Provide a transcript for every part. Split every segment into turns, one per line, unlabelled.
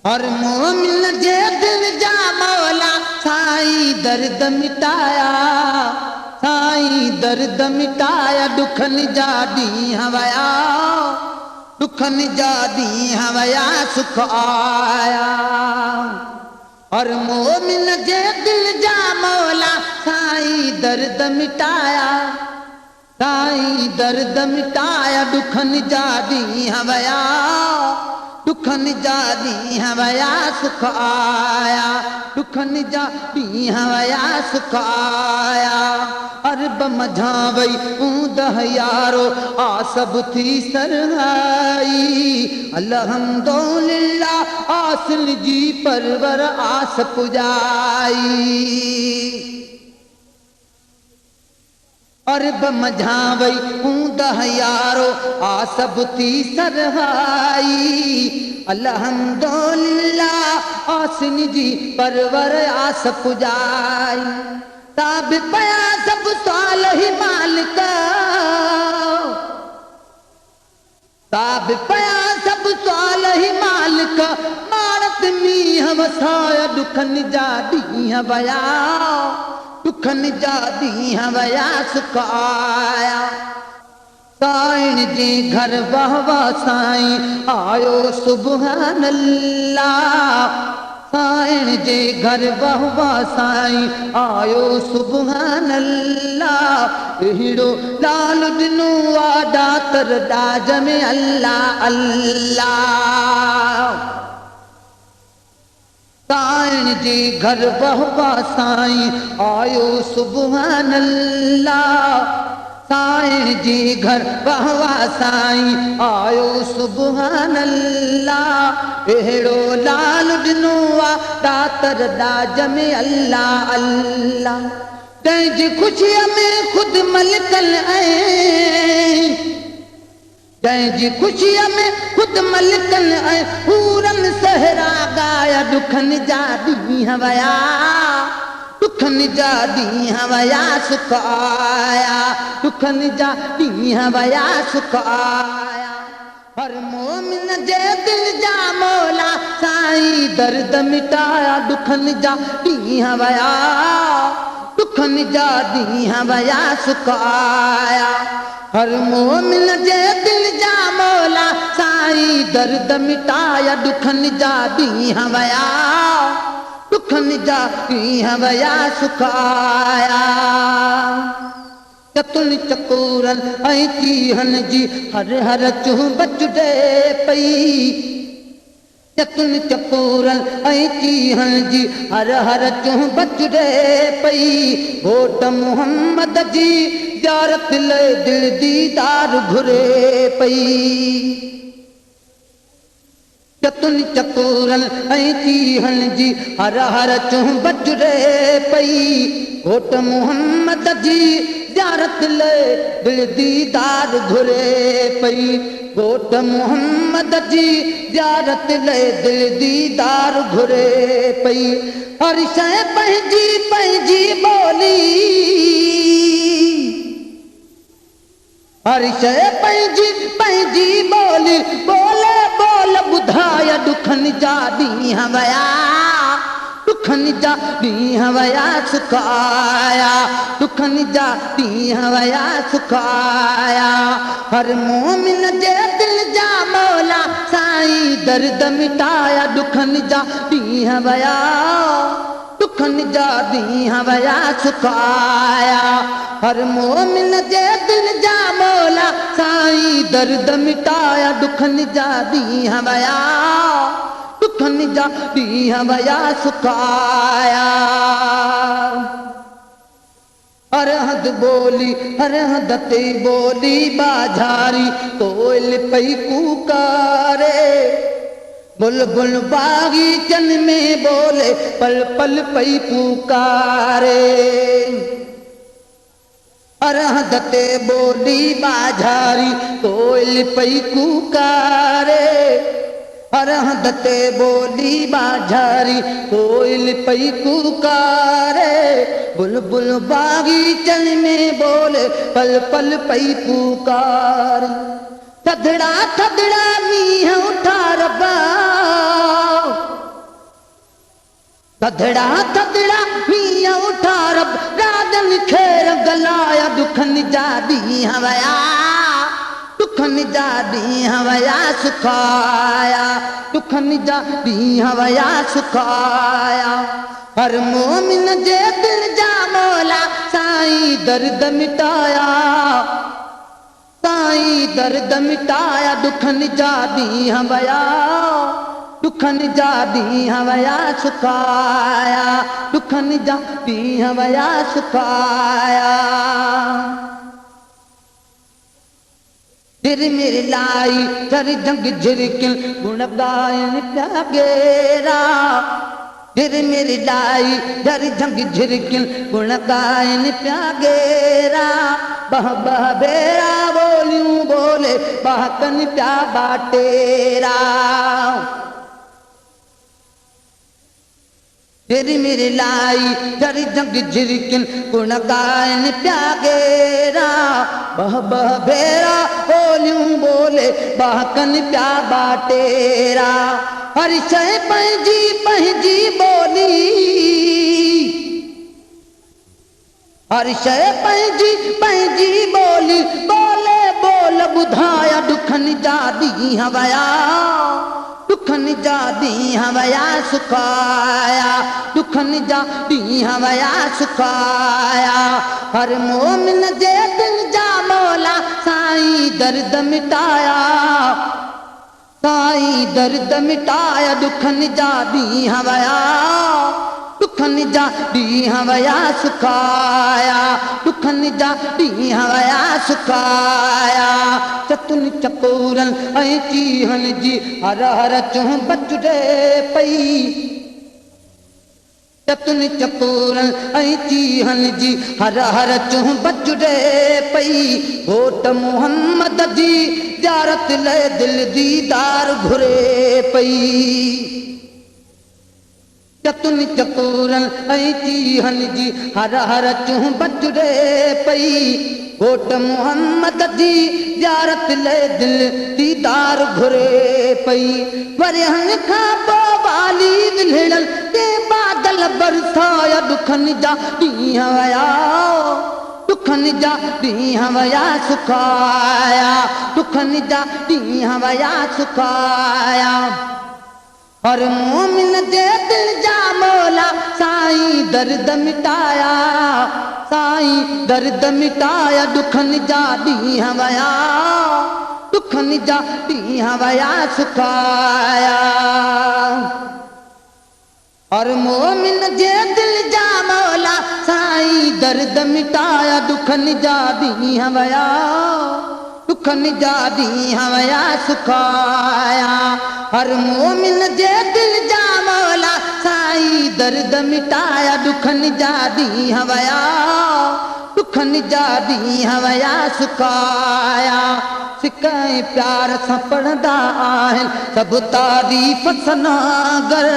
हर मोमिन जे दिल जा मौला साईं दर्द मिटाया, साईं दर्द मिटाया। दुखन जा ॾींहं वया, दुखन जा ॾींहं वया, सुख आया। हर मोमिन जे दिल जा मौला साईं दर्द मिटाया, साईं दर्द मिटाया। दुखन जा ॾींहं वया, दुखन जा ॾींहं वया, सुख आया। दुखन जा ॾींहं वया, सुख आया। अरब मझां वई ऊंदह यारो आ सभु थी सरहाई। अल्हम्दुलिल्लाह आसिल जी परवर आस पुॼाई। अरब मझां वई ऊंदह यारो आ सभु थी सरहाई। अल्हम्दुलिल्लाह आसिन जी परवर आस पुॼाई। ताब पया सभु साल ही मालिक, ताब पया सभु साल ही मालिक। मारत मींहं वसाया, दुखन जा ॾींहं वया, दुखन जा ॾींहं वया, सुख आया। साईं जे घर वाह वाह साईं आयो सुभान अल्लाह। साईं जे घर वाह वाह साईं आयो सुभान अल्लाह। अहिड़ो लाल ॾिनो आ दातर ॾाज में अल्लाह अल्लाह। साईं जे घर वाह वाह साईं आयो सुभान अल्लाह। साईं जे घर वाह वाह साईं आयो सुभान अल्लाह। अहिड़ो लाल ॾिनो आ दातर ॾाज में अल्लाह अल्लाह। तंहिंजी ख़ुशीअ में ख़ुदि मलिकल ऐं, तंहिंजी ख़ुशीअ में ख़ुदि मलिकल ऐं पूरन सहरा गाया। दुखन जा ॾींहं वया, दुखन जा ॾींहं वया, सुख आया। दुखन जा ॾींहं वया, सुख आया। हर मोमिन जे दिल जा मौला साईं दर्द मिटाया। दुखन जा ॾींहं वया, दुखन जा ॾींहं वया, सुख आया। हर मोमिन जे दिल जा मौला साईं दर्द मिटाया। दुखन जा ॾींहं वया, दुखन जा ॾींहं वया, सुख आया। चतुन चकोरन ऐं चीहन जी हर हर चुंब चुॾे पई। चतुन चकोरन ऐं चीहन जी हर हर चुंब चुॾे पई। घोट मुहम्मद जी ज़ियारत लाइ दिल दीदार घुरे पई। चतुन चकोरन ऐं चीहन जी हर हर चुंब चुॾे पई। घोट मुहम्मद जी ज़ियारत लाइ दिल दीदार घुरे पई। घोट मुहम्मद जी ज़ियारत लाइ दिल दीदार घुरे पई। हर शइ पंहिंजी पंहिंजी ॿोली, हर शइ पंहिंजी पंहिंजी ॿोली। ॿोले ॿोल ॿुधाया। दुखन जा ॾींहं वया, दुखन जा ॾींहं वया, सुख आया। दुखन जा ॾींहं वया, सुख आया। हर मोमिन जे दिल जा मौला साईं दर्द मिटाया। दुखन जा ॾींहं वया, दुखन जा ॾींहं वया, सुख आया। हर मोमिन जे दिल जा मौला साईं दर्द मिटाया। दुखन जा ॾींहं वया, दुखन जा ॾींहं वया, सुख आया। हर हंधि ॿोली, हर हंधि ते ॿोली बाज़ारी कोयल पई कूकारे। बुलबुल बाग़ीचन में बोले पल पल पई पुकारे। हर हंधि ते ॿोली बाज़ारी कोयल पई कूकारे। हर हंधि ते ॿोली बाज़ारी कोयल पई कूकारे। बुलबुल बाग़ीचन में बोले पल पल पई पुकारे। थधड़ा थधड़ा थधड़ा थधड़ा मींह उठा रब राजन खेर गलाया दुखन जा ॾींहं वया दुखन जा ॾींहं वया सुखाया दुखन जा ॾींहं वया सुखाया हर मोमिन जे दिल जा मौला साईं दर्द मिटाया साईं दर्द मिटाया दुखन जा ॾींहं वया दुखन जा ॾींहं वया सुखाया दुखन जा ॾींहं वया सुखाया दिल मेरी लाई दर जंग झिरकिल गुण गायन प्या गेरा दिल मेरी लाई दर जंग झिरकिल गुण गायन प्या गेरा बह बह बेरा बोलियूं बोले बहकन प्या बाटेरा तेरी मेरी लाई दर जंग झिरकिल गुण गायन प्या गेरा बह बह बेरा बोलियूं बोले बहकन प्या बाटेरा हर शइ पंहिंजी पंहिंजी बोली हर शइ पंहिंजी पंहिंजी बोली बोले बोल ॿुधाया दुखन जा ॾींहं वया दुखन जा ॾींहं वया सुखाया दुखन जा ॾींहं वया सुखाया हर मोमिन जे दिल जा मौला साईं दर्द मिटाया साईं दर्द मिटाया दुखन जा ॾींहं वया दुखन जा ॾींहं वया सुखाया दुखन जा ॾींहं वया सुखाया चतुन चकोरन ऐं चीहन जी हर हर चूं बचड़े पई चतुन चकोरन ऐं चीहन जी हर हर चूं बचड़े पई घोट मोहम्मद जी ज़ियारत लाइ दिल दीदार घुरे पई चतुन चकोरन ऐं चीहन जी हर हर चूं बचड़े पई घोट मोहम्मद जी ज़ियारत लाइ दिल दीदार घुरे पई वरिहन खां पोइ वाली विढ़ड़ल ते बादल बरसाया दुखन जा ॾींहं वया दुखन जा ॾींहं वया सुखाया दुखन जा ॾींहं वया सुखाया हर मोमिन जे दिल जा मौला साईं दर्द मिटाया साईं दर्द मिटाया दुखन जा ॾींहं वया दुखन जा ॾींहं वया सुखाया हर मोमिन जे दिल जा मौला साईं दर्द मिटाया दुखन जा ॾींहं वया दुखन जा ॾींहं वया सुखाया हर मोमिन जे दिल जा मौला साईं दर्द मिटाया दुखन जा ॾींहं वया दुखन जा ॾींहं वया सुखाया सिकाए प्यार सां पढ़ंदा आहिनि सभु तारीफ़ सनागर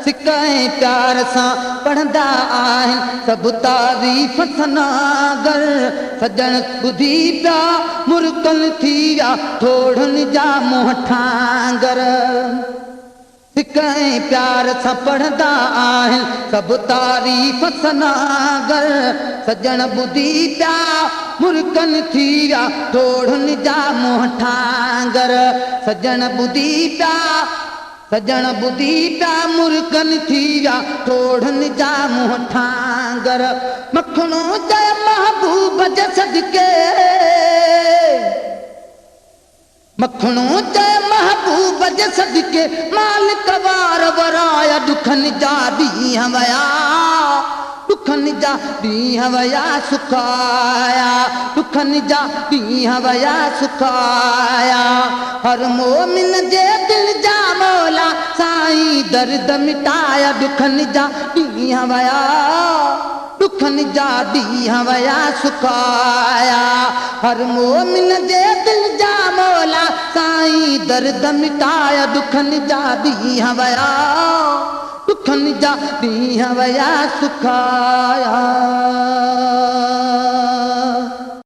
सिकाए प्यार सां पढ़ंदा आहिनि सभु तारीफ़ सनागर सजण ॿुधी पिया मुर्कल थी विया थोड़नि जा मुंहं ठांगर सिकाए प्यार सां पढ़ंदा आहिनि सभु तारीफ़ सनागर सजण ॿुधी पिया मुर्कन थी विया थोड़नि जा मुंहं ठांगर सजण ॿुधी पिया मुर्कन थी विया थोड़नि जा मुंहं ठांगर मखणो चए महबूब जे सदके मखणो चए महबूब जे सदके मालिक वार वराया दुखन जा ॾींहं वया दुखन जा ॾींहं वया सुखाया दुखन जा ॾींहं वया सुखाया हर मोमिन जे दिल जा मौला साईं दर्द मिटाया दुखन जा ॾींहं वया दुखन जा ॾींहं वया सुखाया हर मोमिन जे दिल जा मौला साईं दर्द मिटाया दुखन जा ॾींहं वया दुखन जा ॾींहं वया सुखाया